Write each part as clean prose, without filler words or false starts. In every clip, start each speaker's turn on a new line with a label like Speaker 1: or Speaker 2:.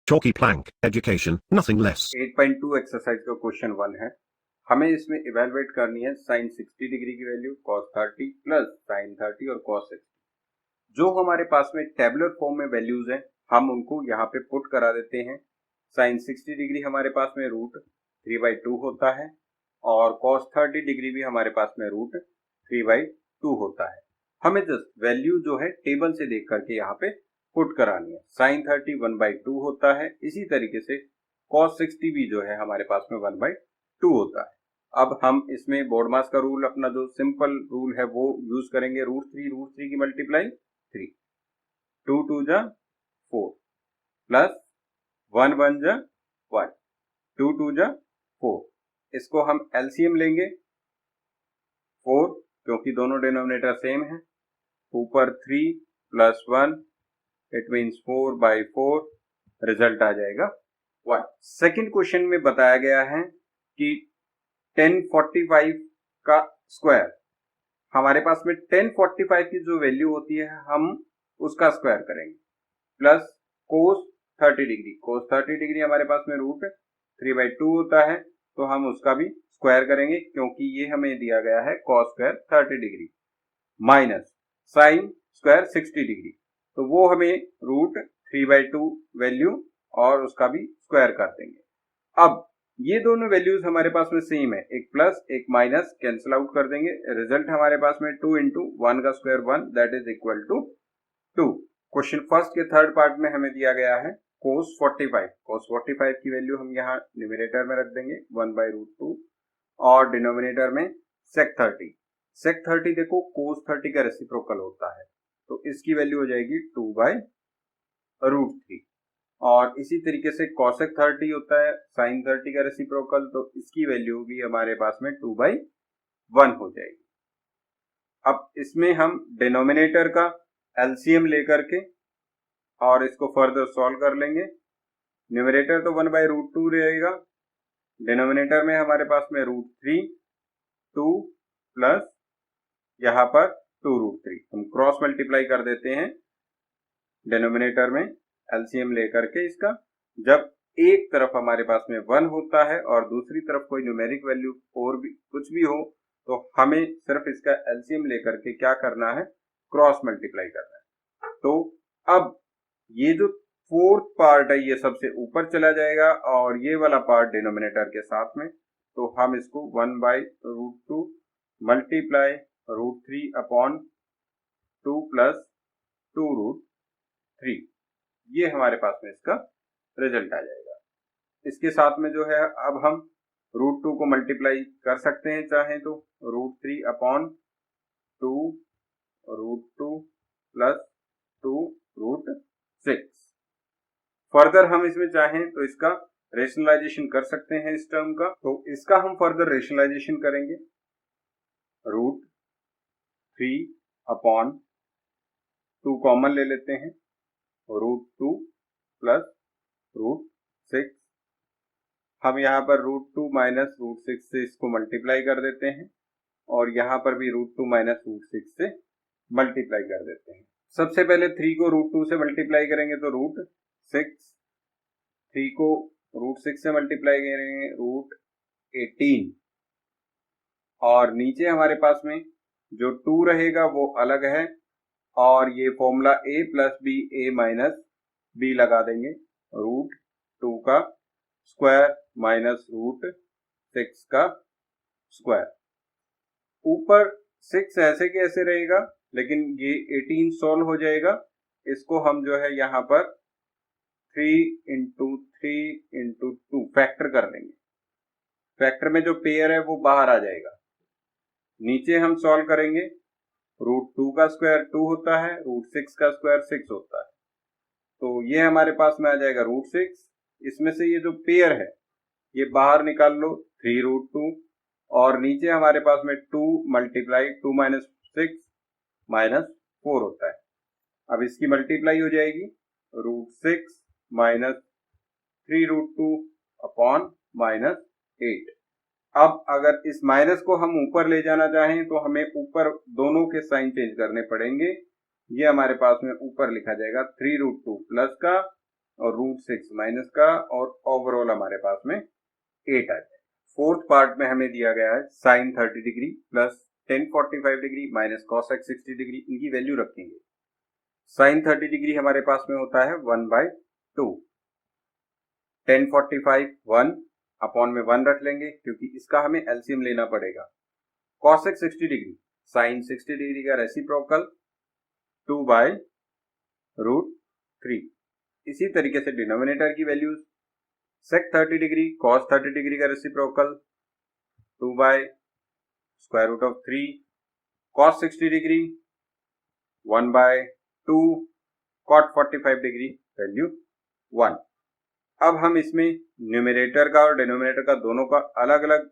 Speaker 1: Chalky plank, education, nothing less.
Speaker 2: 8.2 exercise का question 1 है। हमें इसमें इवेलुएट करनी है साइन 60 डिग्री की वैल्यू, कॉस 30 प्लस साइन 30 और कॉस 60। जो हमारे पास में टेबुलर फॉर्म में वैल्यूज हैं हम उनको यहाँ पे पुट करा देते हैं। साइन 60 डिग्री हमारे पास में रूट 3/2 होता है और कॉस 30 डिग्री भी हमारे पास में रूट 3/2 होता है। हमें जस्ट वैल्यू जो है टेबल से देख करके यहाँ पे पुट करानी है। साइन 30 1/2 होता है, इसी तरीके से कॉस 60 भी जो है हमारे पास में 1/2 होता है। अब हम इसमें बोर्डमास का रूल, अपना जो सिंपल रूल है वो यूज करेंगे। रूट थ्री की मल्टीप्लाई 3, 2 2 जा 4 प्लस 1 1 जा 1, 2 2 जा 4। इसको हम एलसीएम लेंगे 4 क्योंकि दोनों डिनोमिनेटर सेम है। ऊपर 3 प्लस 1 इट मीन्स 4/4, रिजल्ट आ जाएगा 1। सेकेंड क्वेश्चन में बताया गया है कि 1045 का स्क्वायर, हमारे पास में 1045 की जो वैल्यू होती है हम उसका स्क्वायर करेंगे, प्लस कोस 30 डिग्री। कोस 30 डिग्री हमारे पास में रूट 3/2 होता है, तो हम उसका भी स्क्वायर करेंगे क्योंकि ये हमें दिया गया है cos square 30 degree, minus sine square 60 degree, तो वो हमें रूट 3/2 वैल्यू और उसका भी स्क्वायर कर देंगे। अब ये दोनों वैल्यूज हमारे पास में सेम है, एक प्लस एक माइनस कैंसिल आउट कर देंगे। रिजल्ट हमारे पास में 2 × 1 का square 1 that is equal to 2। Question first के थर्ड पार्ट में हमें दिया गया है कोस 45। कोस 45 की वैल्यू हम यहाँ न्यूमरेटर में रख देंगे 1/√2 और डिनोमिनेटर में सेक 30। सेक 30 देखो कोस 30 का रेसिप्रोकल होता है, तो इसकी वैल्यू हो जाएगी 2/√3। और इसी तरीके से कॉसेक 30 होता है साइन 30 का रेसिप्रोकल, तो इसकी वैल्यू भी हमारे पास में 2/1 हो जाएगी। अब इसमें हम डिनोमिनेटर का एलसीएम लेकर के और इसको फर्दर सॉल्व कर लेंगे। न्यूमरेटर तो 1/√2 रहेगा, डिनोमिनेटर में हमारे पास में √3, 2 प्लस यहाँ पर 2√3, हम क्रॉस मल्टीप्लाई कर देते हैं डिनोमिनेटर में एलसीएम लेकर के इसका। जब एक तरफ हमारे पास में 1 होता है और दूसरी तरफ कोई न्यूमेरिक वैल्यू और भी कुछ भी हो, तो हमें सिर्फ इसका एलसीएम लेकर के क्या करना है, क्रॉस मल्टीप्लाई करना है। तो अब ये जो फोर्थ पार्ट है ये सबसे ऊपर चला जाएगा और ये वाला पार्ट डिनोमिनेटर के साथ में, तो हम इसको 1/√2 मल्टीप्लाई √3/2 प्लस 2√3, ये हमारे पास में इसका रिजल्ट आ जाएगा। इसके साथ में जो है अब हम √2 को मल्टीप्लाई कर सकते हैं चाहे तो, √3/2 √2 प्लस 2√6। फर्दर हम इसमें चाहें तो इसका रेशनलाइजेशन कर सकते हैं इस टर्म का, तो इसका हम फर्दर रेशनलाइजेशन करेंगे। √3/2 कॉमन ले लेते हैं, √2 प्लस √6, हम यहाँ पर √2 माइनस √6 से इसको मल्टीप्लाई कर देते हैं और यहाँ पर भी √2 माइनस √6 से मल्टीप्लाई कर देते हैं। सबसे पहले 3 को √2 से मल्टीप्लाई करेंगे तो √6, 3 को √6 से मल्टीप्लाई करेंगे √18 और नीचे हमारे पास में जो 2 रहेगा वो अलग है और ये formula a plus B a minus b लगा देंगे, √2 का स्क्वायर माइनस √6 का स्क्वायर। ऊपर 6 ऐसे के ऐसे रहेगा लेकिन ये 18 सॉल्व हो जाएगा। इसको हम जो है यहाँ पर 3 × 3 × 2 फैक्टर कर लेंगे। फैक्टर में जो पेयर है वो बाहर आ जाएगा। नीचे हम सॉल्व करेंगे, √2 का स्क्वायर 2 होता है, √6 का स्क्वायर 6 होता है, तो ये हमारे पास में आ जाएगा √6। इसमें से ये जो पेयर है ये बाहर निकाल लो, 3√2 और नीचे हमारे पास में 2 मल्टीप्लाई 2 माइनस 6 माइनस 4 होता है। अब इसकी मल्टीप्लाई हो जाएगी, √6 माइनस 3√2 अपॉन माइनस 8। अब अगर इस माइनस को हम ऊपर ले जाना चाहें तो हमें ऊपर दोनों के साइन चेंज करने पड़ेंगे। ये हमारे पास में ऊपर लिखा जाएगा 3√2 प्लस का और √6 माइनस का, और ओवरऑल हमारे पास में 8 आ जाए। फोर्थ पार्ट में हमें दिया गया है sine 30 degree plus ten 45 degree minus cos X 60 degree, इनकी वैल्यू रखेंगे। साइन 30 डिग्री हमारे पास में होता है 1/2, टेन 45 1 अपॉन में 1 रख लेंगे क्योंकि इसका हमें एलसीएम लेना पड़ेगा। Cos X 60 degree sine 60 degree का रेसिप्रोकल 2/√3। इसी तरीके से डिनोमिनेटर की values sec 30 degree cos 30 degree का reciprocal 2/√3, cos 60 degree 1/2, cot 45 degree value 1। अब हम इसमें न्यूमरेटर का और डिनोमिनेटर का दोनों का अलग अलग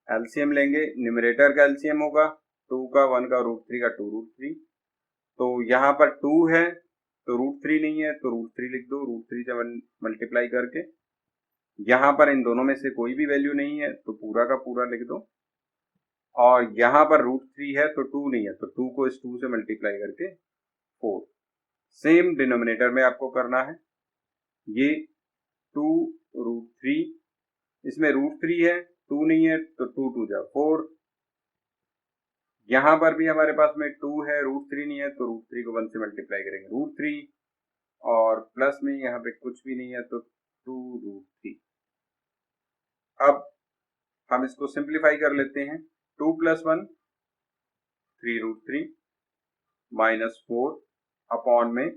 Speaker 2: एलसीएम लेंगे। न्यूमरेटर का एलसीएम होगा 2 का 1 का √3 का 2√3। तो यहाँ पर 2 है तो √3 नहीं है तो √3 लिख दो, √3 से मल्टीप्लाई करके। यहाँ पर इन दोनों में से कोई भी वैल्यू नहीं है तो पूरा का पूरा लिख दो, और यहाँ पर √3 है तो 2 नहीं है तो 2 को इस 2 से मल्टीप्लाई करके 4। सेम डिनोमिनेटर में आपको करना है। ये 2√3, इसमें √3 है 2 नहीं है तो 2 2 जा 4। यहाँ पर भी हमारे पास में 2 है √3 नहीं है तो √3 को 1 से मल्टीप्लाई करेंगे √3, और प्लस में यहाँ पे कुछ भी नहीं है तो 2√3। अब हम इसको सिंप्लीफाई कर लेते हैं। 2 + 1 3√3 माइनस 4 अपॉन में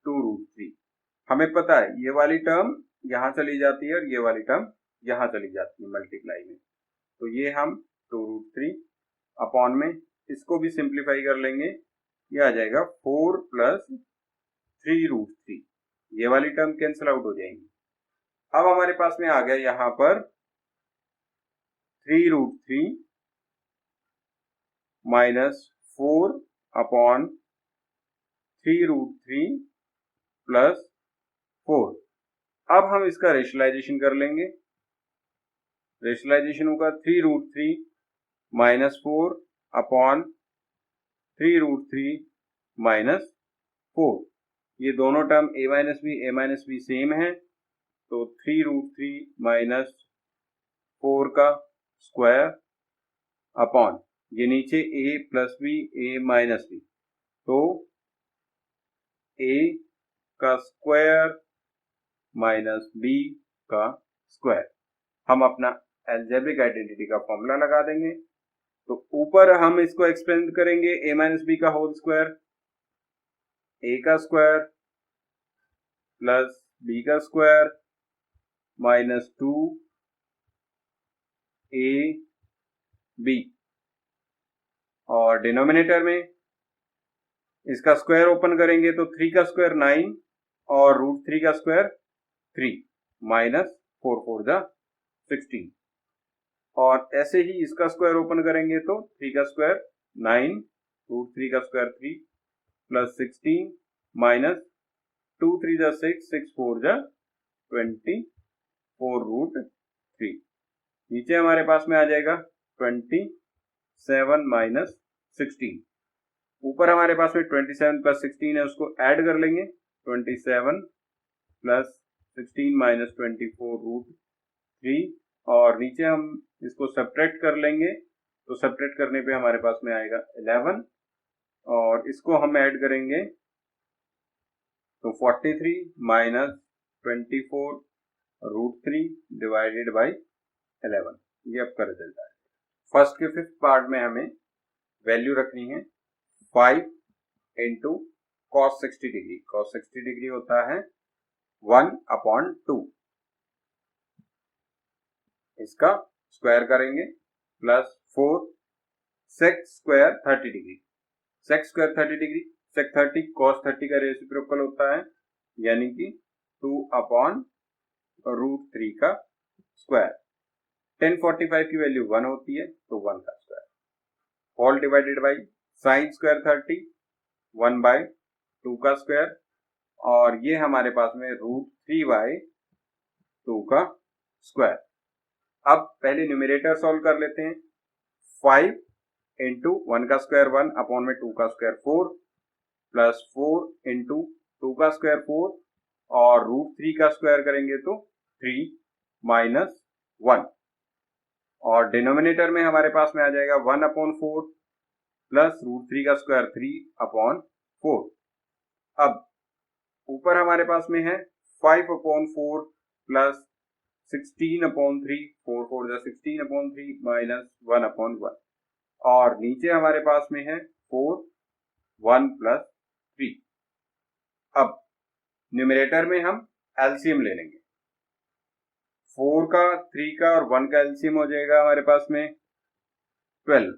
Speaker 2: 2√3। हमें पता है ये वाली टर्म यहाँ चली जाती है और ये वाली टर्म यहाँ चली जाती है मल्टीप्लाई में, तो ये हम 2√3 अपॉन में इसको भी सिंप्लीफाई कर लेंगे। ये आ जाएगा 4 + 3√3। ये वाली टर्म कैंसिल आउट हो जाएंगी। अब हमारे पास में आ गया यहाँ पर 3√3 माइनस 4 अपॉन 3√3 प्लस 4। अब हम इसका रेशनलाइजेशन कर लेंगे। रेशनलाइजेशन होगा 3√3 माइनस 4 अपॉन 3√3 माइनस 4। ये दोनों term a minus B same है, तो 3√3 माइनस 4 का स्क्वायर अपॉन ये नीचे a plus B a minus B, तो a का स्क्वायर माइनस b का स्क्वायर। हम अपना अलजेब्रिक आइडेंटिटी का फॉर्मूला लगा देंगे। तो ऊपर हम इसको एक्सपेंड करेंगे a माइनस बी का होल स्क्वायर, a का स्क्वायर प्लस b का स्क्वायर माइनस 2ab, और डिनोमिनेटर में इसका स्क्वायर ओपन करेंगे तो 3 का स्क्वायर 9 और √3 का स्क्वायर 3 माइनस 4 4 जा 16, और ऐसे ही इसका स्क्वायर ओपन करेंगे तो 3 का स्क्वायर 9 √3 का स्क्वायर 3 प्लस 16 माइनस 2 3 जा 6 6 4 जा 24√3। नीचे हमारे पास में आ जाएगा 27 माइनस 16। ऊपर हमारे पास में 27 प्लस 16 है, उसको ऐड कर लेंगे। 27 प्लस 16 माइनस 24√3, और नीचे हम इसको सब्ट्रैक्ट कर लेंगे, तो सब्ट्रैक्ट करने पे हमारे पास में आएगा 11, और इसको हम ऐड करेंगे तो 43 माइनस 24√3 डिवाइडेड बाई 11। ये आपका रिजल्ट आएगा। फर्स्ट के फिफ्थ पार्ट में हमें वैल्यू रखनी है 5 into cos 60 degree. Cos 60 degree होता है 1/2। इसका स्क्वायर करेंगे plus 4 sec square 30 degree. Sec square 30 degree, sec 30 cos 30 का रेसिप्रोकल होता है, यानी कि 2/√3 का स्क्वायर। 1045 की वैल्यू 1 होती है तो 1 का square, all divided by sine square 30 1/2 का स्क्वायर, और ये हमारे पास में √3/2 का स्क्वायर। अब पहले न्यूमरेटर सॉल्व कर लेते हैं। 5 इंटू 1 का स्क्वायर 1 अपॉन में 2 का स्क्वायर 4 प्लस 4 इंटू 2 का स्क्वायर 4 और रूट 3 का स्क्वायर करेंगे तो 3 माइनस 1, और डिनोमिनेटर में हमारे पास में आ जाएगा 1/4 प्लस रूट 3 का स्क्वायर 3/4। अब ऊपर हमारे पास में है 5/4 प्लस 16/3, 4 4 जा 16/3 माइनस 1/1, और नीचे हमारे पास में है 4 1 प्लस 3। अब न्यूमरेटर में हम एलसीएम ले लेंगे। 4 का, 3 का और 1 का एलसीएम हो जाएगा हमारे पास में 12।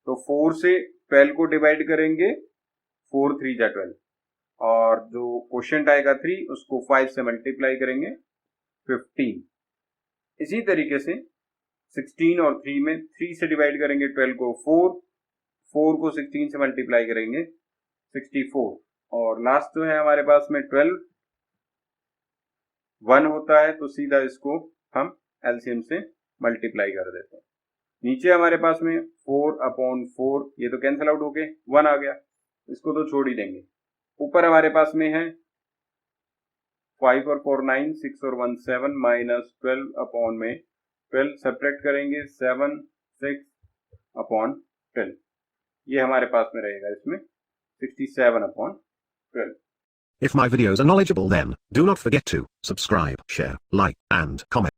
Speaker 2: तो 4 से 12 को डिवाइड करेंगे, 4 3 जा 12, और जो क्वोशिएंट आएगा 3 उसको 5 से मल्टीप्लाई करेंगे 15। इसी तरीके से 16 और 3 में 3 से डिवाइड करेंगे 12 को 4 को 16 से मल्टीप्लाई करेंगे 64, और लास्ट जो है हमारे पास में 12 1 होता है, तो सीधा इसको हम एलसीएम से मल्टीप्लाई कर देते हैं। नीचे हमारे पास में 4/4, ये तो कैंसिल आउट हो गए, 1 आ गया, इसको तो छोड़ ही देंगे। ऊपर हमारे पास में है 5 और 4 9, 6 और 1 7 माइनस 12 सेपरेट करेंगे 7 6/12, ये हमारे पास में रहेगा इसमें 67/12।
Speaker 1: If my videos are knowledgeable, then do not forget to subscribe, share, like, and comment.